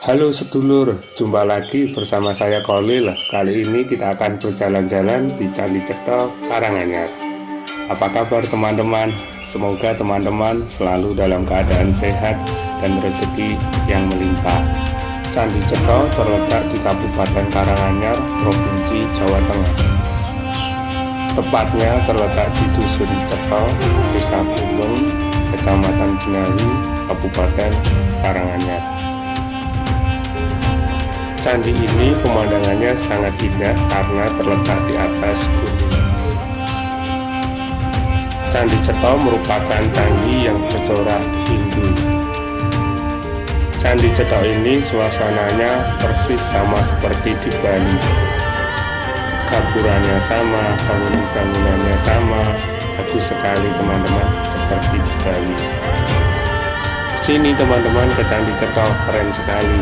Halo sedulur, jumpa lagi bersama saya Kolil. Kali ini kita akan berjalan-jalan di Candi Cetha, Karanganyar. Apa kabar teman-teman? Semoga teman-teman selalu dalam keadaan sehat dan rezeki yang melimpah. Candi Cetha terletak di Kabupaten Karanganyar, Provinsi Jawa Tengah. Tepatnya terletak di Dusun Cetha, Desa Gunung, Kecamatan Jinawi, Kabupaten Karanganyar. Candi ini pemandangannya sangat indah karena terletak di atas gunung. Candi Cetha merupakan candi yang bercorak Hindu. Candi Cetha ini suasananya persis sama seperti di Bali. Gapurannya sama, bangunan-bangunannya sama, bagus sekali teman-teman, seperti di Bali. Sini teman-teman ke Candi Cetha, keren sekali.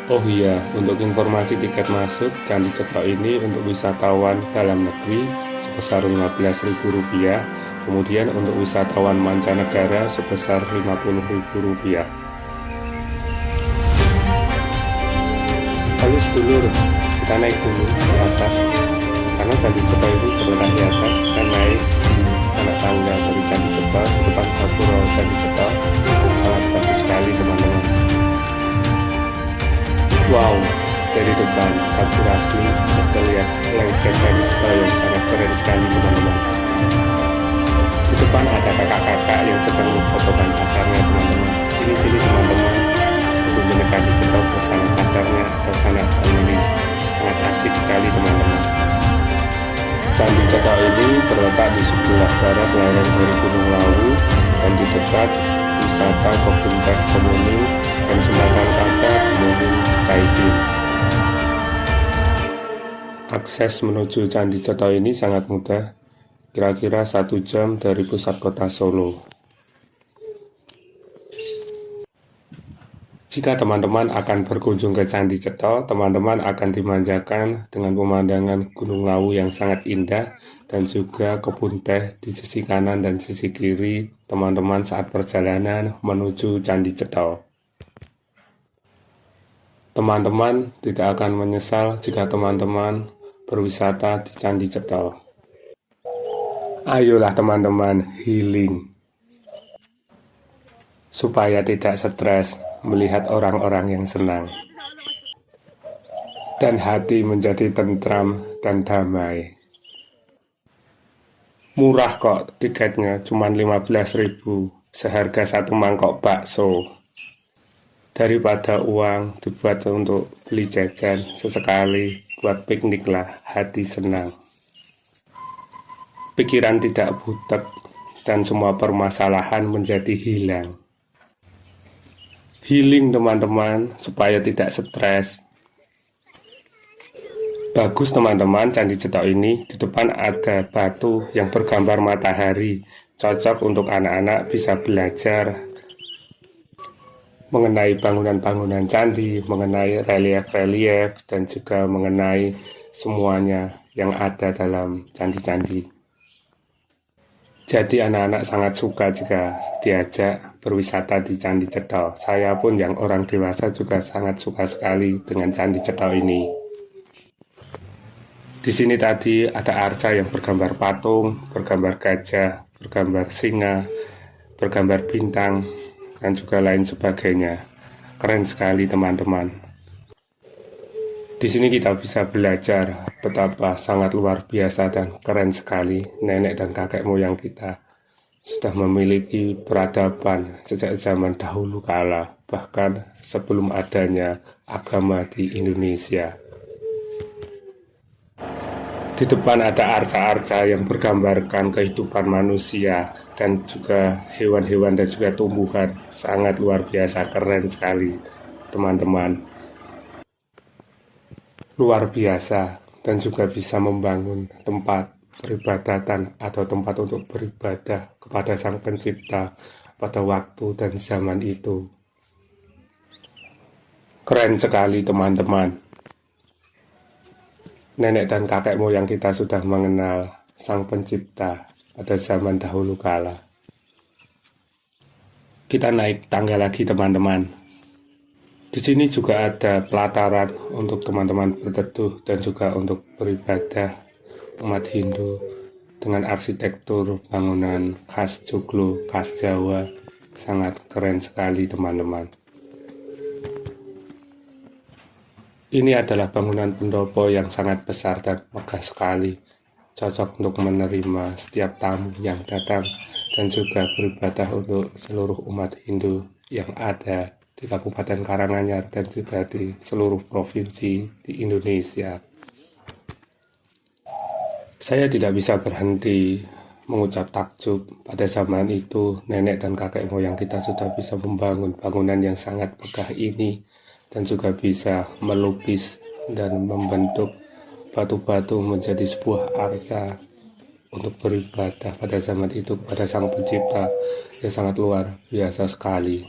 Oh iya, untuk informasi tiket masuk Candi Cetha ini untuk wisatawan dalam negeri sebesar Rp15.000, kemudian untuk wisatawan mancanegara sebesar Rp50.000. Lalu sedulur, kita naik dulu ke atas, karena Candi Cetha itu terletak di atas. Kita naik anak tangga dari Candi Cetha ke depan Gapura Candi Cetha, sangat bagus sekali teman-teman. Wow, dari depan Gapura asli kita lihat landscape Candi Cetha yang sangat keren sekali teman-teman. Di depan ada kakak-kakak yang sedang memfotokan pacarnya teman-teman. Sini teman-teman, untuk mendekati Cetha bersama pacarnya atau sanak famili, sangat asik sekali teman-teman. Candi Cetha ini terletak di sebelah barat lereng dari Gunung Lawu dan di dekat wisata kebun teh Kemuning dan jembatan kaca Kemuning Skyview. Akses menuju Candi Cetha ini sangat mudah, kira-kira 1 jam dari pusat kota Solo. Jika teman-teman akan berkunjung ke Candi Cetha, teman-teman akan dimanjakan dengan pemandangan Gunung Lawu yang sangat indah dan juga kebun teh di sisi kanan dan sisi kiri teman-teman saat perjalanan menuju Candi Cetha. Teman-teman tidak akan menyesal jika teman-teman berwisata di Candi Cetha. Ayolah teman-teman, healing supaya tidak stres melihat orang-orang yang senang dan hati menjadi tentram dan damai. Murah kok tiketnya, cuma 15.000, seharga 1 mangkok bakso. Daripada uang dibuat untuk beli jajan, sesekali buat piknik lah, hati senang. Pikiran tidak butek dan semua permasalahan menjadi hilang. Healing teman-teman, supaya tidak stres. Bagus teman-teman, Candi Cetha ini di depan ada batu yang bergambar matahari, cocok untuk anak-anak bisa belajar mengenai bangunan-bangunan candi, mengenai relief-relief, dan juga mengenai semuanya yang ada dalam candi-candi. Jadi anak-anak sangat suka jika diajak berwisata di Candi Cetha. Saya pun yang orang dewasa juga sangat suka sekali dengan Candi Cetha ini. Di sini tadi ada arca yang bergambar patung, bergambar gajah, bergambar singa, bergambar bintang, dan juga lain sebagainya. Keren sekali teman-teman. Di sini kita bisa belajar betapa sangat luar biasa dan keren sekali nenek dan kakek moyang kita sudah memiliki peradaban sejak zaman dahulu kala, bahkan sebelum adanya agama di Indonesia. Di depan ada arca-arca yang bergambarkan kehidupan manusia dan juga hewan-hewan dan juga tumbuhan. Sangat luar biasa, keren sekali teman-teman. Luar biasa, dan juga bisa membangun tempat peribadatan atau tempat untuk beribadah kepada Sang Pencipta pada waktu dan zaman itu. Keren sekali teman-teman. Nenek dan kakek moyang kita sudah mengenal Sang Pencipta pada zaman dahulu kala. Kita naik tangga lagi teman-teman. Di sini juga ada pelataran untuk teman-teman berteduh dan juga untuk beribadah umat Hindu dengan arsitektur bangunan khas Joglo, khas Jawa. Sangat keren sekali teman-teman. Ini adalah bangunan pendopo yang sangat besar dan megah sekali, cocok untuk menerima setiap tamu yang datang dan juga beribadah untuk seluruh umat Hindu yang ada di Kabupaten Karanganyar dan juga di seluruh provinsi di Indonesia. Saya tidak bisa berhenti mengucap takjub. Pada zaman itu nenek dan kakek moyang kita sudah bisa membangun bangunan yang sangat megah ini dan juga bisa melukis dan membentuk batu-batu menjadi sebuah arca untuk beribadah pada zaman itu kepada Sang Pencipta yang sangat luar biasa sekali.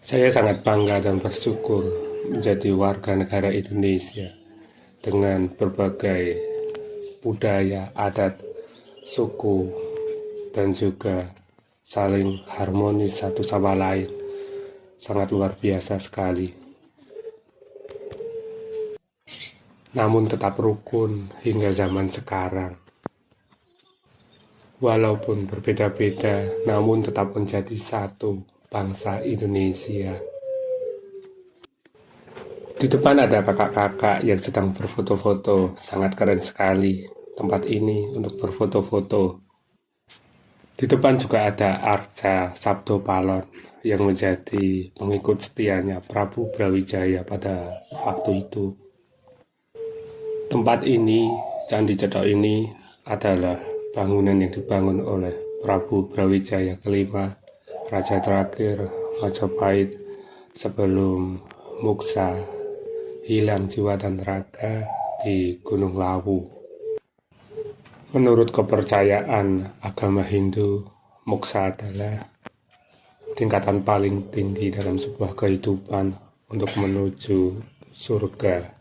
Saya sangat bangga dan bersyukur menjadi warga negara Indonesia dengan berbagai budaya, adat, suku, dan juga saling harmonis satu sama lain. Sangat luar biasa sekali. Namun tetap rukun hingga zaman sekarang. Walaupun berbeda-beda, namun tetap menjadi satu bangsa Indonesia. Di depan ada kakak-kakak yang sedang berfoto-foto. Sangat keren sekali tempat ini untuk berfoto-foto. Di depan juga ada Arca Sabdo Palon yang menjadi pengikut setianya Prabu Brawijaya pada waktu itu. Tempat ini, Candi Cedok ini adalah bangunan yang dibangun oleh Prabu Brawijaya kelima, raja terakhir Majapahit sebelum Muksa hilang jiwa dan raga di Gunung Lawu. Menurut kepercayaan agama Hindu, Moksa adalah tingkatan paling tinggi dalam sebuah kehidupan untuk menuju surga.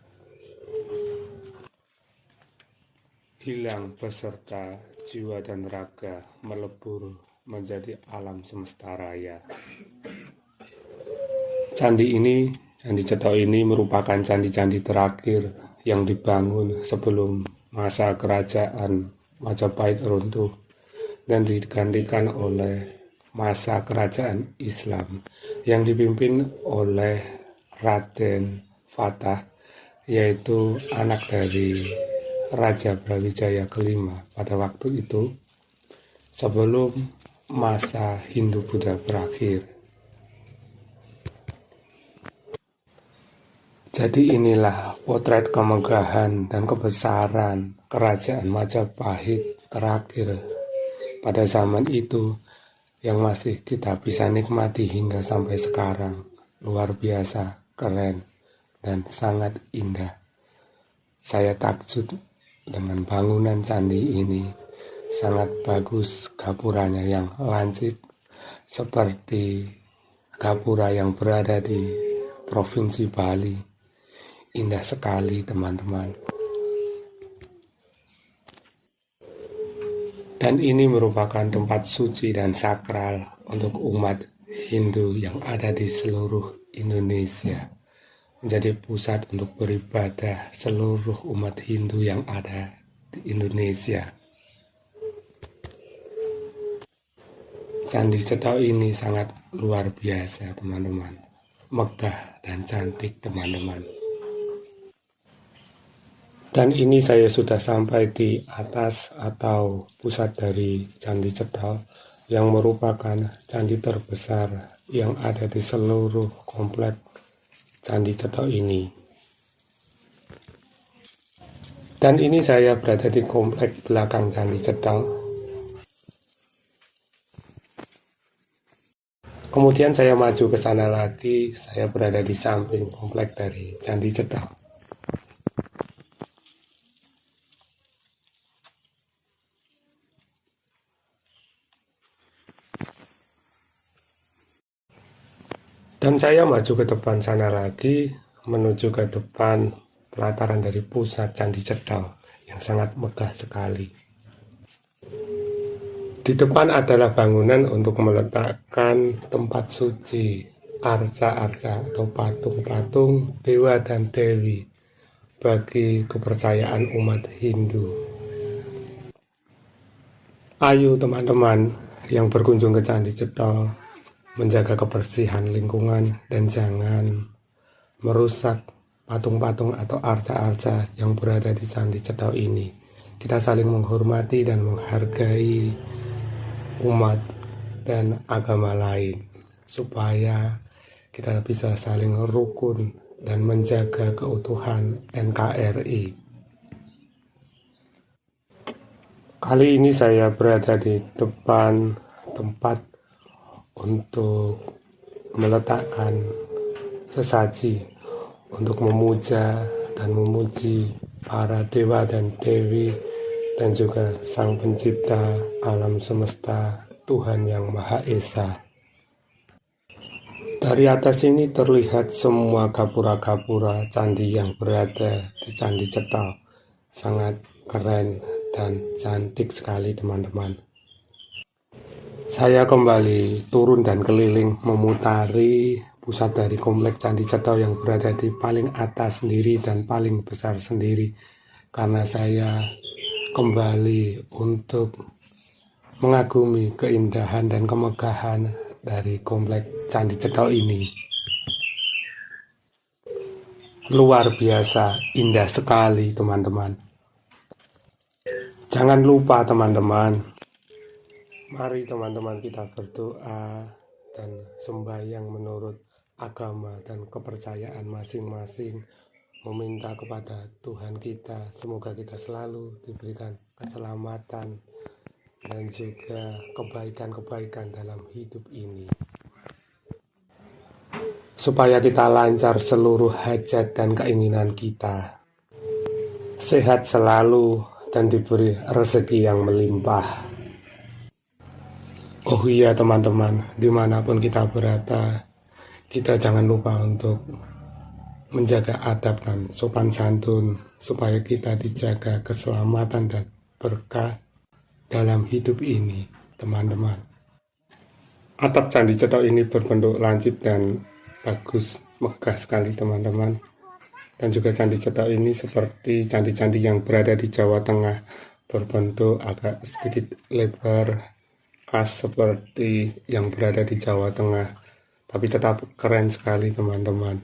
Hilang beserta jiwa dan raga melebur menjadi alam semesta raya. Candi ini, Candi Cedok ini merupakan candi-candi terakhir yang dibangun sebelum masa kerajaan Majapahit runtuh dan digantikan oleh masa kerajaan Islam yang dipimpin oleh Raden Fatah, yaitu anak dari Raja Brawijaya kelima pada waktu itu sebelum masa Hindu-Buddha berakhir. Jadi inilah potret kemegahan dan kebesaran kerajaan Majapahit terakhir pada zaman itu yang masih kita bisa nikmati hingga sampai sekarang. Luar biasa, keren, dan sangat indah. Saya takjub dengan bangunan candi ini. Sangat bagus gapuranya yang lansip seperti gapura yang berada di Provinsi Bali. Indah sekali teman-teman. Dan ini merupakan tempat suci dan sakral untuk umat Hindu yang ada di seluruh Indonesia. Menjadi pusat untuk beribadah seluruh umat Hindu yang ada di Indonesia. Candi Cedok ini sangat luar biasa teman-teman. Megah dan cantik teman-teman. Dan ini saya sudah sampai di atas atau pusat dari Candi Cedok yang merupakan candi terbesar yang ada di seluruh komplek Candi Cedok ini. Dan ini saya berada di komplek belakang Candi Cedok. Kemudian saya maju ke sana lagi, saya berada di samping komplek dari Candi Cedok. Dan saya maju ke depan sana lagi, menuju ke depan pelataran dari pusat Candi Cedok yang sangat megah sekali. Di depan adalah bangunan untuk meletakkan tempat suci, arca-arca atau patung-patung dewa dan dewi bagi kepercayaan umat Hindu. Ayo teman-teman yang berkunjung ke Candi Cetha menjaga kebersihan lingkungan dan jangan merusak patung-patung atau arca-arca yang berada di Candi Cetha ini. Kita saling menghormati dan menghargai umat dan agama lain supaya kita bisa saling rukun dan menjaga keutuhan NKRI. Kali ini saya berada di depan tempat untuk meletakkan sesaji untuk memuja dan memuji para dewa dan dewi dan juga Sang Pencipta alam semesta, Tuhan Yang Maha Esa. Dari atas ini terlihat semua gapura-gapura candi yang berada di Candi Cetha. Sangat keren dan cantik sekali teman-teman. Saya kembali turun dan keliling memutari pusat dari komplek Candi Cetha yang berada di paling atas sendiri dan paling besar sendiri, karena saya kembali untuk mengagumi keindahan dan kemegahan dari komplek Candi Cetha ini. Luar biasa, indah sekali teman-teman. Jangan lupa teman-teman, mari teman-teman kita berdoa dan sembahyang menurut agama dan kepercayaan masing-masing, meminta kepada Tuhan kita semoga kita selalu diberikan keselamatan dan juga kebaikan-kebaikan dalam hidup ini, supaya kita lancar seluruh hajat dan keinginan kita, sehat selalu dan diberi rezeki yang melimpah. Oh iya teman-teman, dimanapun kita berada, kita jangan lupa untuk menjaga adab dan sopan santun supaya kita dijaga keselamatan dan berkah dalam hidup ini teman-teman. Atap Candi Cetha ini berbentuk lancip dan bagus, megah sekali teman-teman. Dan juga Candi Cetha ini seperti candi-candi yang berada di Jawa Tengah, berbentuk agak sedikit lebar, khas seperti yang berada di Jawa Tengah, tapi tetap keren sekali teman-teman.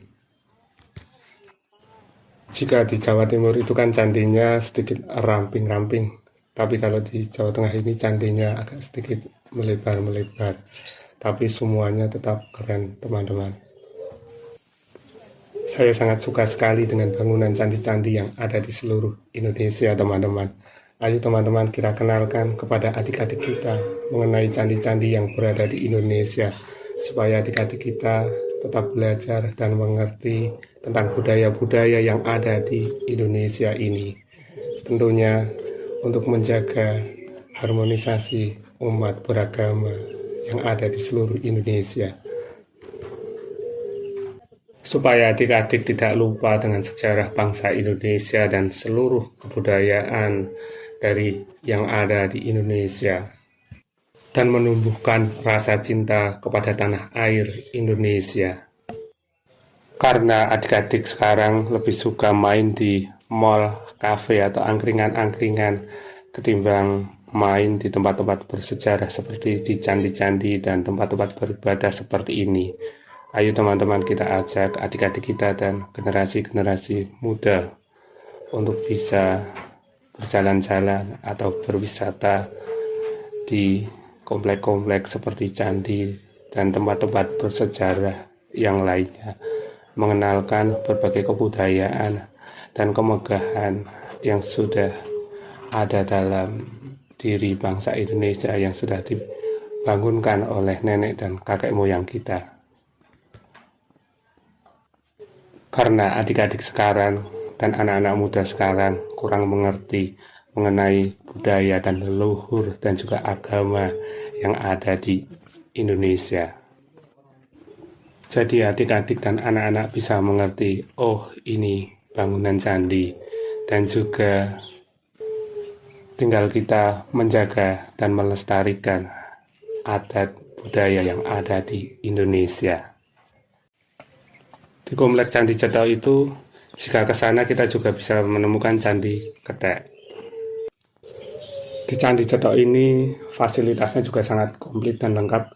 Jika di Jawa Timur itu kan candinya sedikit ramping-ramping, tapi kalau di Jawa Tengah ini candinya agak sedikit melebar-melebar, tapi semuanya tetap keren teman-teman. Saya sangat suka sekali dengan bangunan candi-candi yang ada di seluruh Indonesia teman-teman. Ayo teman-teman kita kenalkan kepada adik-adik kita mengenai candi-candi yang berada di Indonesia, supaya adik-adik kita tetap belajar dan mengerti tentang budaya-budaya yang ada di Indonesia ini. Tentunya untuk menjaga harmonisasi umat beragama yang ada di seluruh Indonesia, supaya adik-adik tidak lupa dengan sejarah bangsa Indonesia dan seluruh kebudayaan dari yang ada di Indonesia, dan menumbuhkan rasa cinta kepada tanah air Indonesia. Karena adik-adik sekarang lebih suka main di mall, kafe, atau angkringan-angkringan ketimbang main di tempat-tempat bersejarah seperti di candi-candi dan tempat-tempat beribadah seperti ini. Ayo teman-teman kita ajak adik-adik kita dan generasi-generasi muda untuk bisa berjalan-jalan atau berwisata di komplek-komplek seperti candi dan tempat-tempat bersejarah yang lainnya, mengenalkan berbagai kebudayaan dan kemegahan yang sudah ada dalam diri bangsa Indonesia yang sudah dibangunkan oleh nenek dan kakek moyang kita. Karena adik-adik sekarang dan anak-anak muda sekarang kurang mengerti mengenai budaya dan leluhur dan juga agama yang ada di Indonesia. Jadi adik-adik dan anak-anak bisa mengerti, oh ini bangunan candi, dan juga Tinggal kita menjaga dan melestarikan adat budaya yang ada di Indonesia. Di Komplek Candi Cetho itu, jika ke sana kita juga bisa menemukan Candi Ketek. Di Candi Cetho ini fasilitasnya juga sangat komplit dan lengkap.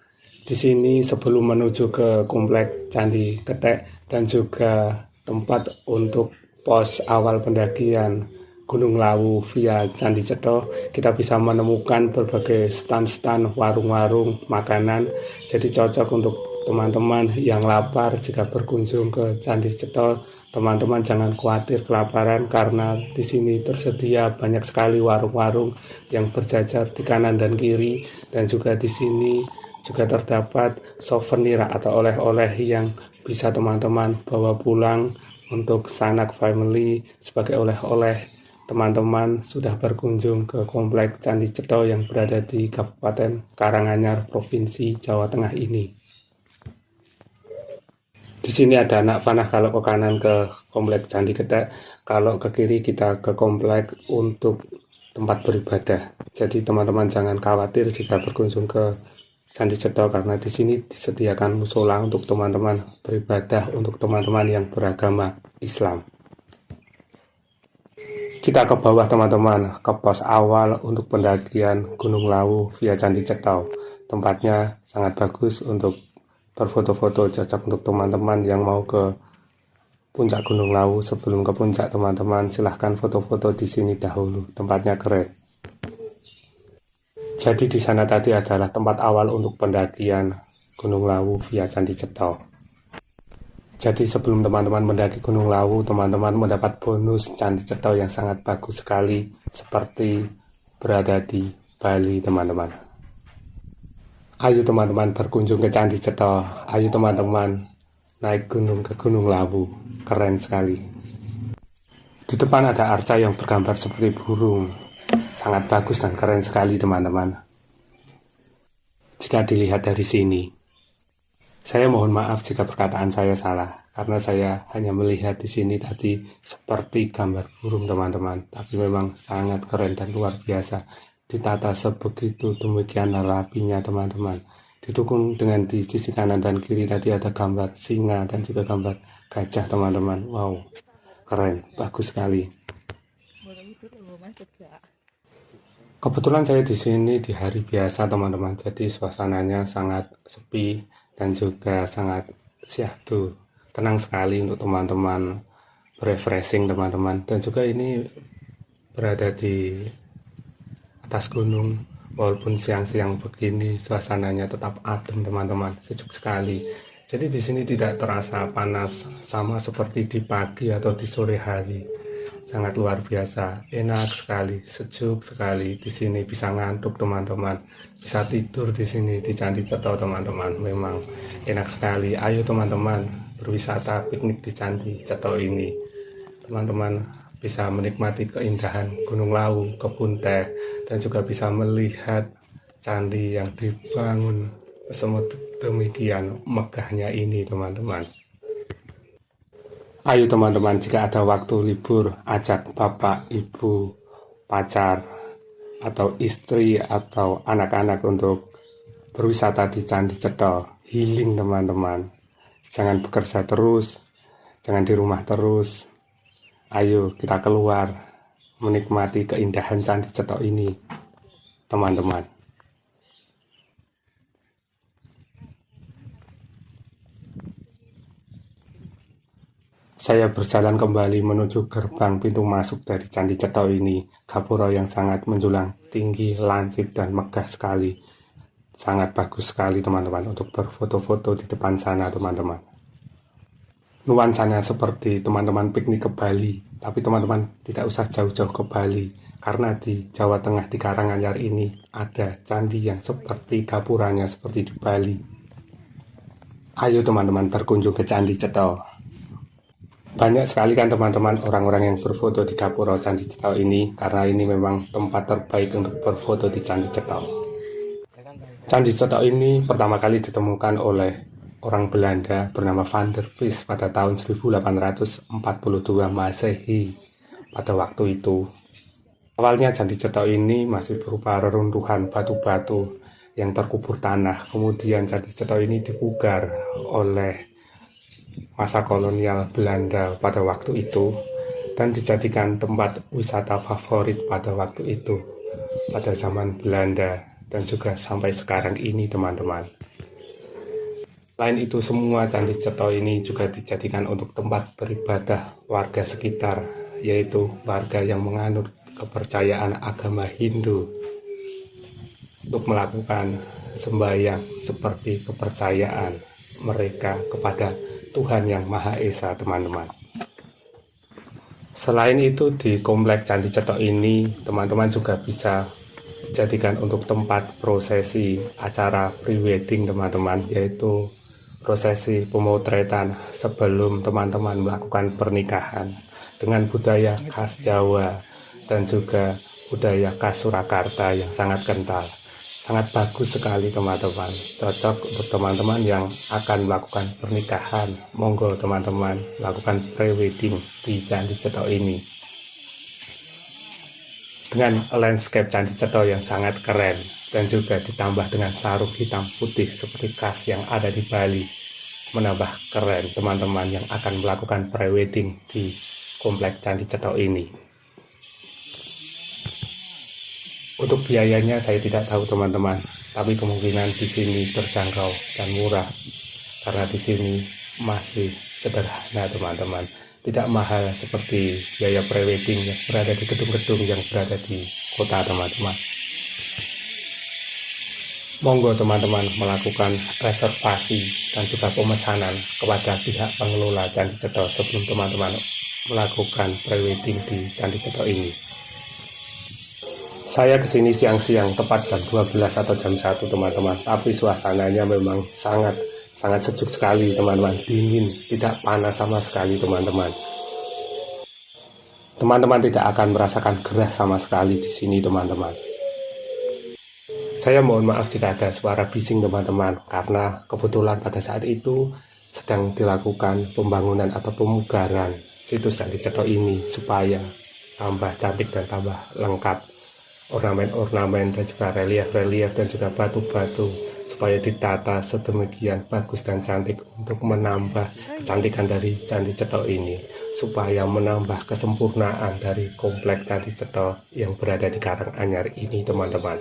Di sini sebelum menuju ke Komplek Candi Ketek dan juga tempat untuk pos awal pendakian Gunung Lawu via Candi Cetho, kita bisa menemukan berbagai stand-stand warung-warung makanan. Jadi cocok untuk teman-teman yang lapar jika berkunjung ke Candi Cetho. Teman-teman jangan khawatir kelaparan karena di sini tersedia banyak sekali warung-warung yang berjajar di kanan dan kiri, dan juga di sini juga terdapat souvenir atau oleh-oleh yang bisa teman-teman bawa pulang untuk sanak family sebagai oleh-oleh. Teman-teman sudah berkunjung ke Komplek Candi Cetho yang berada di Kabupaten Karanganyar, Provinsi Jawa Tengah ini. Di sini ada anak panah kalau ke kanan ke Komplek Candi Ketek, kalau ke kiri kita ke komplek untuk tempat beribadah. Jadi teman-teman jangan khawatir jika berkunjung ke Candi Cetho karena di sini disediakan musola untuk teman-teman beribadah, untuk teman-teman yang beragama Islam. Kita ke bawah teman-teman, ke pos awal untuk pendakian Gunung Lawu via Candi Cetho. Tempatnya sangat bagus untuk berfoto-foto, cocok untuk teman-teman yang mau ke puncak Gunung Lawu. Sebelum ke puncak teman-teman silahkan foto-foto di sini dahulu, tempatnya keren. Jadi di sana tadi adalah tempat awal untuk pendakian Gunung Lawu via Candi Cetho. Jadi sebelum teman-teman mendaki Gunung Lawu, teman-teman mendapat bonus Candi Cetho yang sangat bagus sekali, seperti berada di Bali teman-teman. Ayo teman-teman berkunjung ke Candi Cetho, ayo teman-teman naik gunung ke Gunung Lawu, keren sekali. Di depan ada arca yang bergambar seperti burung, sangat bagus dan keren sekali teman-teman. Jika dilihat dari sini. Saya mohon maaf jika perkataan saya salah, karena saya hanya melihat di sini tadi seperti gambar burung teman-teman, tapi memang sangat keren dan luar biasa. Ditata sebegitu demikian rapinya teman-teman. Didukung dengan di sisi kanan dan kiri tadi ada gambar singa dan juga gambar gajah teman-teman. Wow, keren, bagus sekali. Kebetulan saya di sini di hari biasa teman-teman, jadi suasananya sangat sepi dan juga sangat syahdu, tenang sekali untuk teman-teman refreshing teman-teman. Dan juga ini berada di atas gunung, walaupun siang-siang begini suasananya tetap adem teman-teman, sejuk sekali. Jadi di sini tidak terasa panas sama seperti di pagi atau di sore hari. Sangat luar biasa, enak sekali, sejuk sekali. Di sini bisa ngantuk teman-teman, bisa tidur di sini di Candi Cetho teman-teman. Memang enak sekali. Ayo teman-teman berwisata piknik di Candi Cetho ini. Teman-teman bisa menikmati keindahan Gunung Lawu, kebun teh, dan juga bisa melihat candi yang dibangun demikian megahnya ini teman-teman. Ayo teman-teman, jika ada waktu libur, ajak bapak, ibu, pacar, atau istri, atau anak-anak untuk berwisata di Candi Cetho. Healing teman-teman. Jangan bekerja terus, jangan di rumah terus. Ayo kita keluar, menikmati keindahan Candi Cetho ini, teman-teman. Saya berjalan kembali menuju gerbang pintu masuk dari Candi Cetho ini. Gapura yang sangat menjulang tinggi, lansip, dan megah sekali. Sangat bagus sekali teman-teman untuk berfoto-foto di depan sana teman-teman. Nuansanya seperti teman-teman piknik ke Bali. Tapi teman-teman tidak usah jauh-jauh ke Bali. Karena di Jawa Tengah di Karanganyar ini ada candi yang seperti gapuranya seperti di Bali. Ayo teman-teman berkunjung ke Candi Cetho. Banyak sekali kan teman-teman orang-orang yang berfoto di Gapura Candi Cetho ini, karena ini memang tempat terbaik untuk berfoto di Candi Cetho. Candi Cetho ini pertama kali ditemukan oleh orang Belanda bernama Van der Vries pada tahun 1842 Masehi. Pada waktu itu Awalnya Candi Cetok ini masih berupa reruntuhan batu-batu yang terkubur tanah. Kemudian Candi Cetok ini dipugar oleh masa kolonial Belanda pada waktu itu dan dijadikan tempat wisata favorit pada waktu itu pada zaman Belanda dan juga sampai sekarang ini, teman-teman. Selain itu semua Candi Cetok ini juga dijadikan untuk tempat beribadah warga sekitar, yaitu warga yang menganut kepercayaan agama Hindu untuk melakukan sembahyang seperti kepercayaan mereka kepada Tuhan Yang Maha Esa, teman-teman. Selain itu di komplek Candi Cetok ini teman-teman juga bisa dijadikan untuk tempat prosesi acara prewedding, teman-teman, yaitu prosesi pemotretan sebelum teman-teman melakukan pernikahan dengan budaya khas Jawa dan juga budaya khas Surakarta yang sangat kental. Sangat bagus sekali, teman-teman, cocok untuk teman-teman yang akan melakukan pernikahan. Monggo teman-teman lakukan prewedding di Candi Cetok ini dengan landscape Candi Cetok yang sangat keren dan juga ditambah dengan sarung hitam putih seperti khas yang ada di Bali. Menambah keren teman-teman yang akan melakukan prewedding di komplek Candi Cetok ini. Untuk biayanya saya tidak tahu, teman-teman, tapi kemungkinan di sini terjangkau dan murah karena di sini masih sederhana, teman-teman. Tidak mahal seperti biaya prewedding yang berada di gedung-gedung yang berada di kota, teman-teman. Monggo teman-teman melakukan reservasi dan juga pemesanan kepada pihak pengelola Candi Cetok sebelum teman-teman melakukan prewedding di Candi Cetok ini. Saya kesini siang-siang tepat jam 12 atau jam 1, teman-teman, tapi suasananya memang sangat sejuk sekali, teman-teman, dingin, tidak panas sama sekali, teman-teman. Teman-teman tidak akan merasakan gerah sama sekali di sini, teman-teman. Saya mohon maaf jika ada suara bising, teman-teman, karena kebetulan pada saat itu sedang dilakukan pembangunan atau pemugaran situs Candi Cetok ini supaya tambah cantik dan tambah lengkap ornamen-ornamen dan juga relief-relief dan juga batu-batu supaya ditata sedemikian bagus dan cantik untuk menambah kecantikan dari Candi Cetok ini, supaya menambah kesempurnaan dari komplek Candi Cetok yang berada di Karanganyar ini, teman-teman.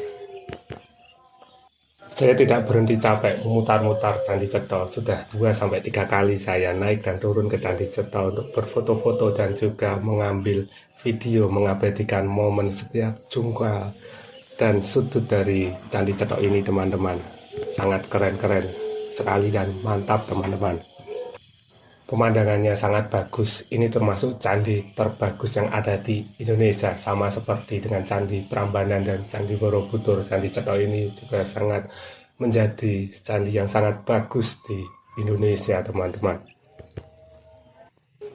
Saya tidak berhenti capek memutar-mutar Candi Cetok. Sudah 2-3 kali saya naik dan turun ke Candi Cetok untuk berfoto-foto dan juga mengambil video mengabadikan momen setiap jungkal dan sudut dari Candi Cetok ini, teman-teman. Sangat keren-keren sekali dan mantap, teman-teman. Pemandangannya sangat bagus. Ini termasuk candi terbagus yang ada di Indonesia, sama seperti dengan Candi Prambanan dan Candi Borobudur. Candi Cetok ini juga sangat menjadi candi yang sangat bagus di Indonesia, teman-teman.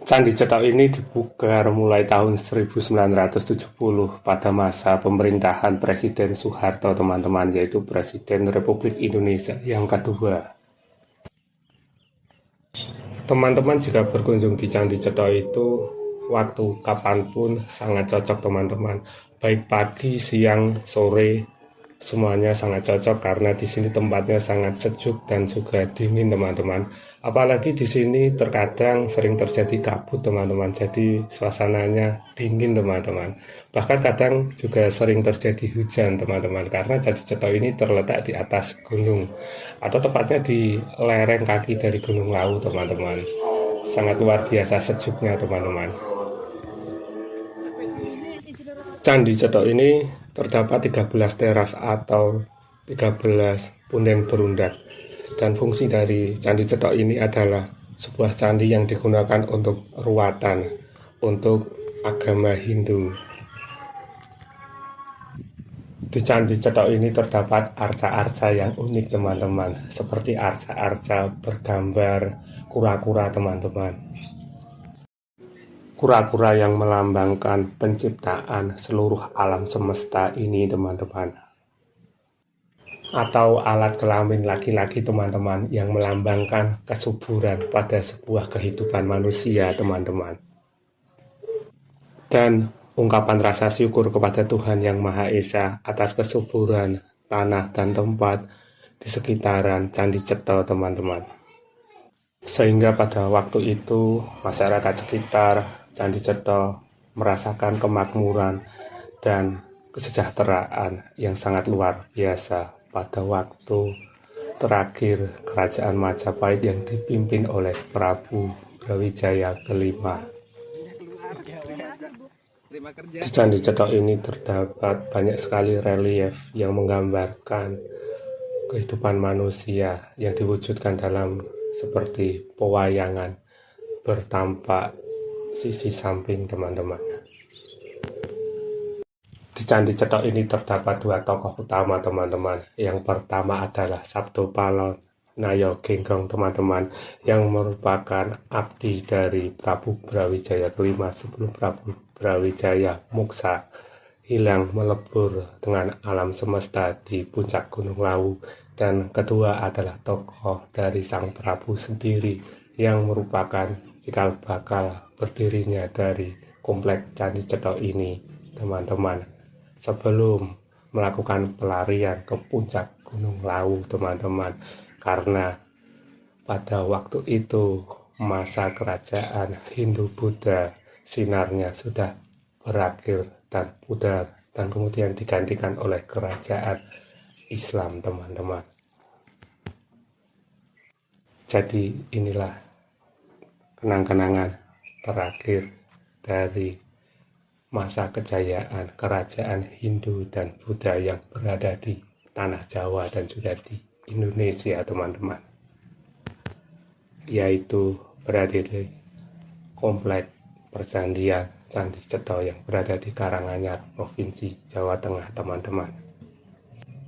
Candi Cetok ini dipugar mulai tahun 1970 pada masa pemerintahan Presiden Soeharto, teman-teman, yaitu Presiden Republik Indonesia yang kedua. Teman-teman jika berkunjung di Candi Cetok itu waktu kapanpun sangat cocok, teman-teman. Baik pagi, siang, sore, semuanya sangat cocok karena di sini tempatnya sangat sejuk dan juga dingin, teman-teman. Apalagi di sini terkadang sering terjadi kabut, teman-teman. Jadi suasananya dingin, teman-teman. Bahkan kadang juga sering terjadi hujan, teman-teman, karena Candi Cetok ini terletak di atas gunung atau tepatnya di lereng kaki dari Gunung Lawu, teman-teman. Sangat luar biasa sejuknya, teman-teman. Candi Cetok ini terdapat 13 teras atau 13 punden berundak. Dan fungsi dari Candi Cetok ini adalah sebuah candi yang digunakan untuk ruatan untuk agama Hindu. Di Candi Cetok ini terdapat arca-arca yang unik, teman-teman, seperti arca-arca bergambar kura-kura, teman-teman. Kura-kura yang melambangkan penciptaan seluruh alam semesta ini, teman-teman. Atau alat kelamin laki-laki, teman-teman, yang melambangkan kesuburan pada sebuah kehidupan manusia, teman-teman. Dan ungkapan rasa syukur kepada Tuhan Yang Maha Esa atas kesuburan tanah dan tempat di sekitaran Candi Cetha, teman-teman. Sehingga pada waktu itu masyarakat sekitar Candi Cetha merasakan kemakmuran dan kesejahteraan yang sangat luar biasa pada waktu terakhir kerajaan Majapahit yang dipimpin oleh Prabu Brawijaya kelima. Di Candi Cetha ini terdapat banyak sekali relief yang menggambarkan kehidupan manusia yang diwujudkan dalam seperti pewayangan bertampak sisi samping, teman-teman. Di Candi Cetha ini terdapat dua tokoh utama, teman-teman. Yang pertama adalah Sabto Palon Nayo Genggong, teman-teman, yang merupakan abdi dari Prabu Brawijaya kelima sebelum Prabu Brawijaya Muksa hilang melebur dengan alam semesta di puncak Gunung Lawu. Dan kedua adalah tokoh dari Sang Prabu sendiri yang merupakan cikal bakal berdirinya dari komplek Candi Cetha ini, teman-teman, sebelum melakukan pelarian ke puncak Gunung Lawu, teman-teman, karena pada waktu itu masa kerajaan Hindu-Buddha sinarnya sudah berakhir dan pudar, dan kemudian digantikan oleh kerajaan Islam, teman-teman. Jadi inilah kenang-kenangan terakhir dari masa kejayaan kerajaan Hindu dan Buddha yang berada di tanah Jawa dan juga di Indonesia, teman-teman, yaitu berada di komplek percandian Candi Cetha yang berada di Karanganyar, Provinsi Jawa Tengah, teman-teman.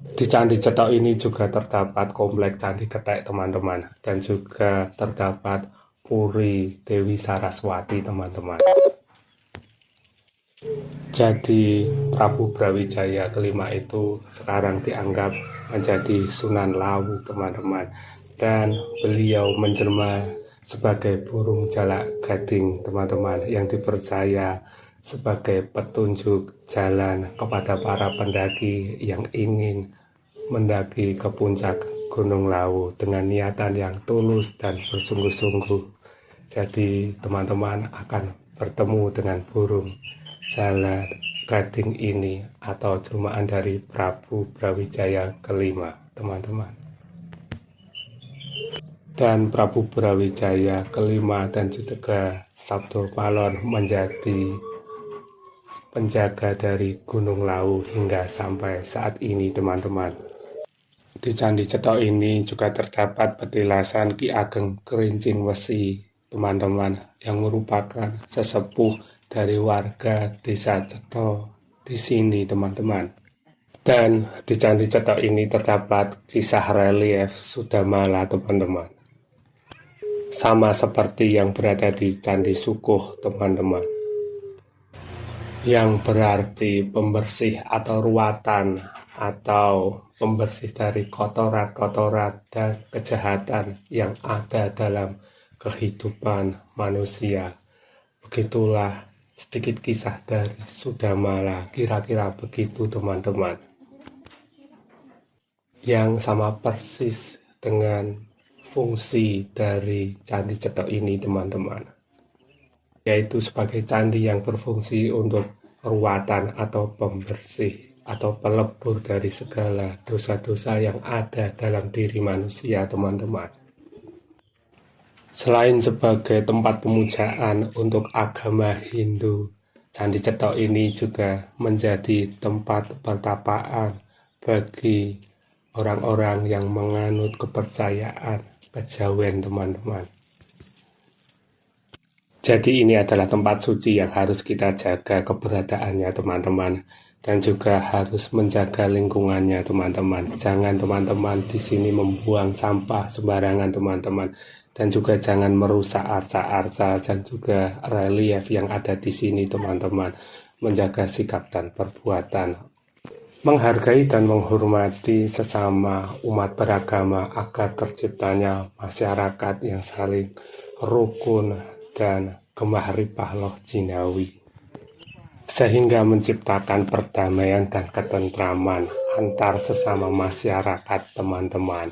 Di Candi Cetha ini juga terdapat komplek Candi Getek, teman-teman, dan juga terdapat Puri Dewi Saraswati, teman-teman. Jadi Prabu Brawijaya kelima itu sekarang dianggap menjadi Sunan Lawu, teman-teman, dan beliau menjelma sebagai burung jalak gading, teman-teman, yang dipercaya sebagai petunjuk jalan kepada para pendaki yang ingin mendaki ke puncak Gunung Lawu dengan niatan yang tulus dan bersungguh-sungguh. Jadi teman-teman akan bertemu dengan burung jalak gading ini atau jelmaan dari Prabu Brawijaya kelima, teman-teman. Dan Prabu Brawijaya kelima dan juga Sabto Palon menjadi penjaga dari Gunung Lawu hingga sampai saat ini, teman-teman. Di Candi Cetha ini juga terdapat petilasan Ki Ageng Kerincing Wesi, teman-teman, yang merupakan sesepuh dari warga desa Cetha di sini, teman-teman. Dan di Candi Cetha ini terdapat kisah relief Sudamala, teman-teman, sama seperti yang berada di Candi Sukuh, teman-teman, yang berarti pembersih atau ruatan atau pembersih dari kotoran-kotoran dan kejahatan yang ada dalam kehidupan manusia. Begitulah sedikit kisah dari Sudamala, kira-kira begitu, teman-teman, yang sama persis dengan fungsi dari Candi Cetha ini, teman-teman, yaitu sebagai candi yang berfungsi untuk ruatan atau pembersih atau pelebur dari segala dosa-dosa yang ada dalam diri manusia, teman-teman. Selain sebagai tempat pemujaan untuk agama Hindu, Candi Cetha ini juga menjadi tempat pertapaan bagi orang-orang yang menganut kepercayaan kejawen, teman-teman. Jadi ini adalah tempat suci yang harus kita jaga keberadaannya, teman-teman, dan juga harus menjaga lingkungannya, teman-teman. Jangan teman-teman di sini membuang sampah sembarangan, teman-teman, dan juga jangan merusak arca-arca dan juga relief yang ada di sini, teman-teman. Menjaga sikap dan perbuatan, menghargai dan menghormati sesama umat beragama agar terciptanya masyarakat yang saling rukun dan gemah ripah loh jinawi. sehingga menciptakan perdamaian dan ketentraman antar sesama masyarakat, teman-teman.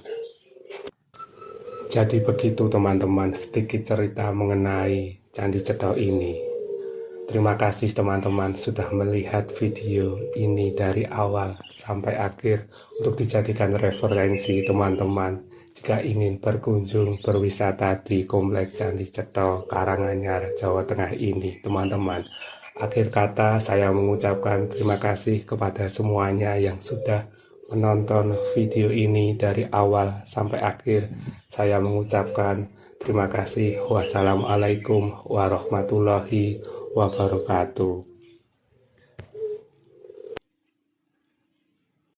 Jadi begitu teman-teman, sedikit cerita mengenai Candi Cetho ini. Terima kasih teman-teman sudah melihat video ini dari awal sampai akhir untuk dijadikan referensi teman-teman jika ingin berkunjung berwisata di Komplek Candi Cetho, Karanganyar, Jawa Tengah ini teman-teman. Akhir kata saya mengucapkan terima kasih kepada semuanya yang sudah menonton video ini dari awal sampai akhir. Saya mengucapkan terima kasih. Wassalamualaikum warahmatullahi wabarakatuh.